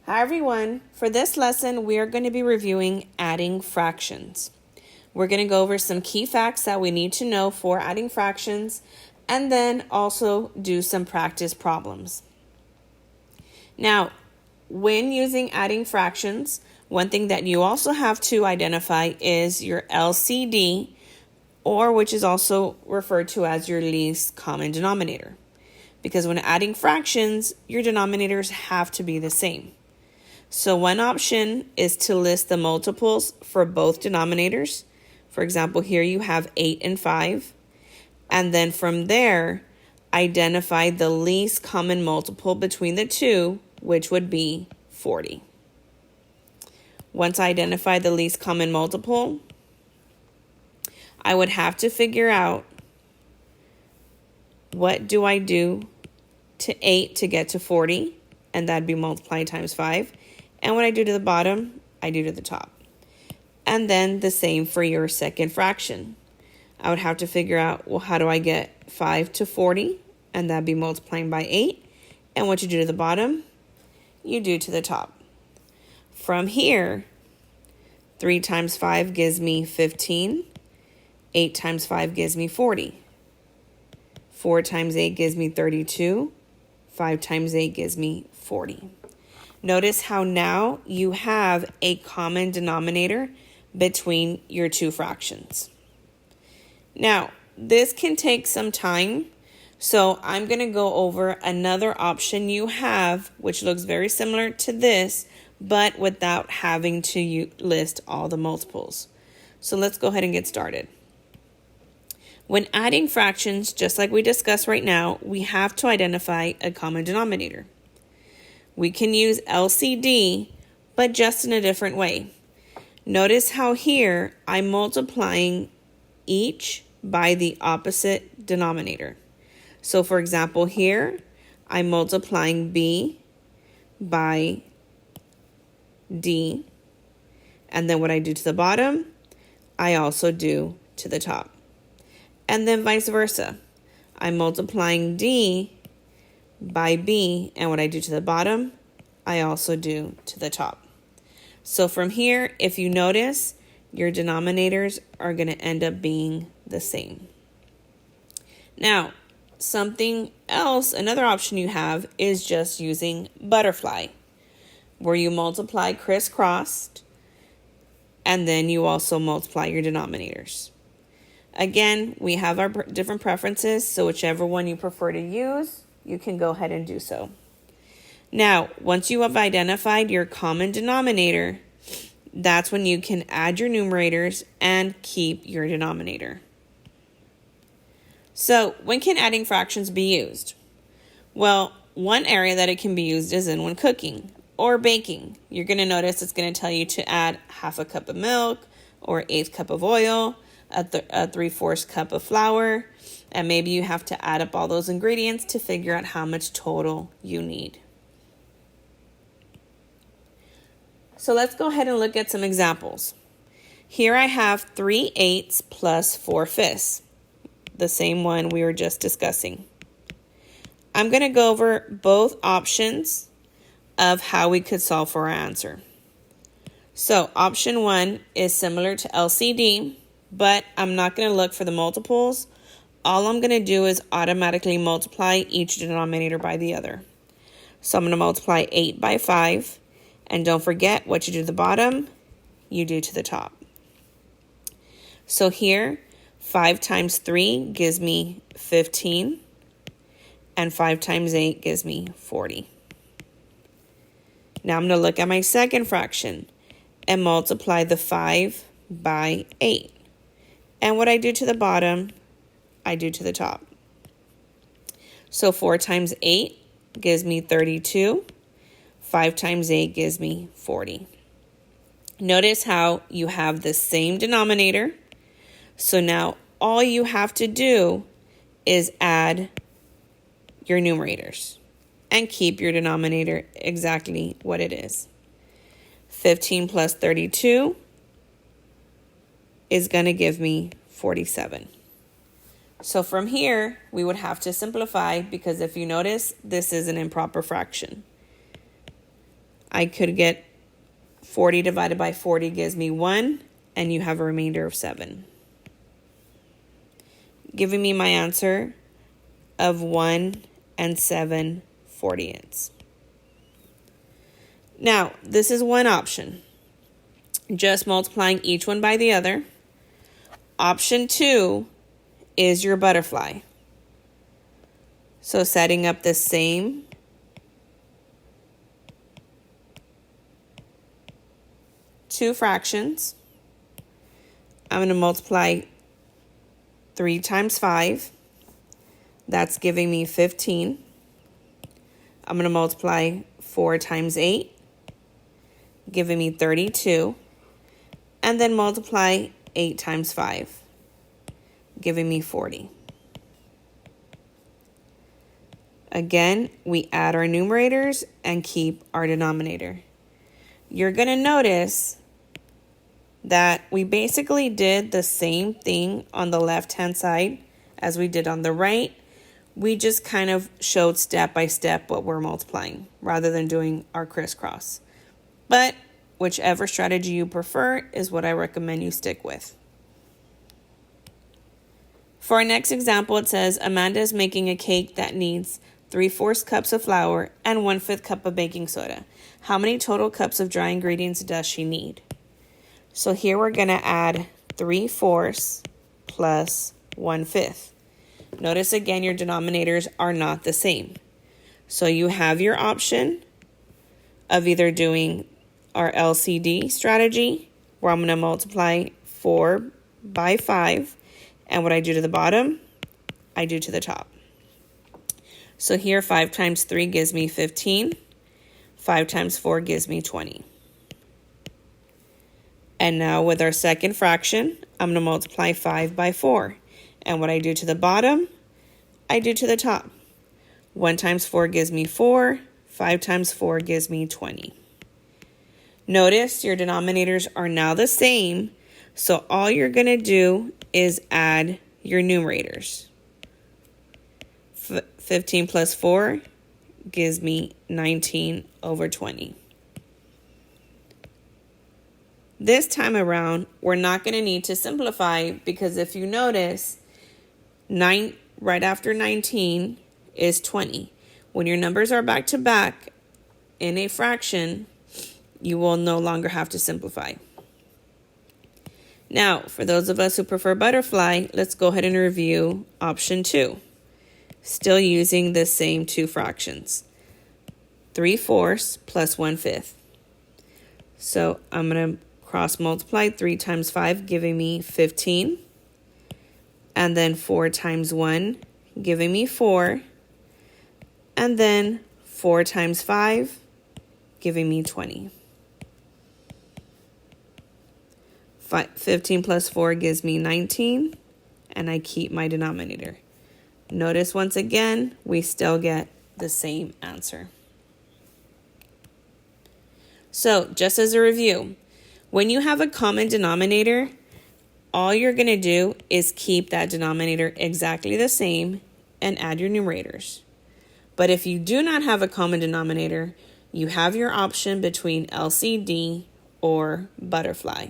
Hi everyone. For this lesson, we are going to be reviewing adding fractions. We're going to go over some key facts that we need to know for adding fractions and then also do some practice problems. Now, when using adding fractions, one thing that you also have to identify is your LCD, or which is also referred to as your least common denominator. Because when adding fractions, your denominators have to be the same. So one option is to list the multiples for both denominators. For example, here you have 8 and 5. And then from there, identify the least common multiple between the two, which would be 40. Once I identify the least common multiple, I would have to figure out what do I do to 8 to get to 40, and that'd be multiply times 5. And what I do to the bottom, I do to the top. And then the same for your second fraction. I would have to figure out, well, how do I get 5 to 40? And that'd be multiplying by 8. And what you do to the bottom, you do to the top. From here, 3 times 5 gives me 15. 8 times 5 gives me 40. 4 times 8 gives me 32. 5 times 8 gives me 40. Notice how now you have a common denominator between your two fractions. Now, this can take some time, so I'm going to go over another option you have, which looks very similar to this, but without having to list all the multiples. So let's go ahead and get started. When adding fractions, just like we discussed right now, we have to identify a common denominator. We can use LCD, but just in a different way. Notice how here I'm multiplying each by the opposite denominator. So for example, here I'm multiplying B by D, and then what I do to the bottom, I also do to the top. And then vice versa. I'm multiplying D by B, and what I do to the bottom, I also do to the top. So from here, if you notice, your denominators are going to end up being the same. Now, something else, another option you have is just using butterfly, where you multiply crisscrossed, and then you also multiply your denominators. Again, we have our different preferences, so whichever one you prefer to use, you can go ahead and do so. Now, once you have identified your common denominator, that's when you can add your numerators and keep your denominator. So, when can adding fractions be used? Well, one area that it can be used is in when cooking or baking. You're going to notice it's going to tell you to add half a cup of milk or 1/8 cup of oil, a 3/4 cup of flour, and maybe you have to add up all those ingredients to figure out how much total you need. So let's go ahead and look at some examples. Here I have 3/8 plus 4/5, the same one we were just discussing. I'm going to go over both options of how we could solve for our answer. So option 1 is similar to LCD, but I'm not going to look for the multiples. All I'm going to do is automatically multiply each denominator by the other. So I'm going to multiply 8 by 5. And don't forget, what you do to the bottom, you do to the top. So here, 5 times 3 gives me 15. And 5 times 8 gives me 40. Now I'm going to look at my second fraction and multiply the 5 by 8. And what I do to the bottom, I do to the top. So 4 times 8 gives me 32. 5 times 8 gives me 40. Notice how you have the same denominator. So now all you have to do is add your numerators and keep your denominator exactly what it is. 15 plus 32 is going to give me 47. So from here, we would have to simplify because if you notice, this is an improper fraction. I could get 40 divided by 40 gives me 1, and you have a remainder of 7. Giving me my answer of 1 and 7/40. Now, this is one option, just multiplying each one by the other. Option 2 is your butterfly. So setting up the same two fractions, I'm going to multiply 3 times 5. That's giving me 15. I'm going to multiply 4 times 8, giving me 32. And then multiply 8 times 5, giving me 40. Again, we add our numerators and keep our denominator. You're going to notice that we basically did the same thing on the left-hand side as we did on the right. We just kind of showed step by step what we're multiplying rather than doing our crisscross. But whichever strategy you prefer is what I recommend you stick with. For our next example, it says Amanda is making a cake that needs 3/4 cups of flour and 1/5 cup of baking soda. How many total cups of dry ingredients does she need? So here we're going to add 3/4 plus 1/5. Notice again your denominators are not the same. So you have your option of either doing our LCD strategy, where I'm going to multiply 4 by 5, and what I do to the bottom, I do to the top. So here 5 times 3 gives me 15. 5 times 4 gives me 20. And now with our second fraction, I'm going to multiply 5 by 4. And what I do to the bottom, I do to the top. 1 times 4 gives me 4. 5 times 4 gives me 20. Notice your denominators are now the same, so all you're going to do is add your numerators. 15 plus 4 gives me 19/20. This time around, we're not going to need to simplify because if you notice, 9 right after 19 is 20. When your numbers are back to back in a fraction, you will no longer have to simplify. Now, for those of us who prefer butterfly, let's go ahead and review option 2. Still using the same two fractions. 3/4 plus 1/5. So I'm going to cross multiply 3 times 5, giving me 15. And then 4 times 1, giving me 4. And then 4 times 5, giving me 20. 15 plus 4 gives me 19, and I keep my denominator. Notice once again, we still get the same answer. So just as a review, when you have a common denominator, all you're going to do is keep that denominator exactly the same and add your numerators. But if you do not have a common denominator, you have your option between LCD or butterfly.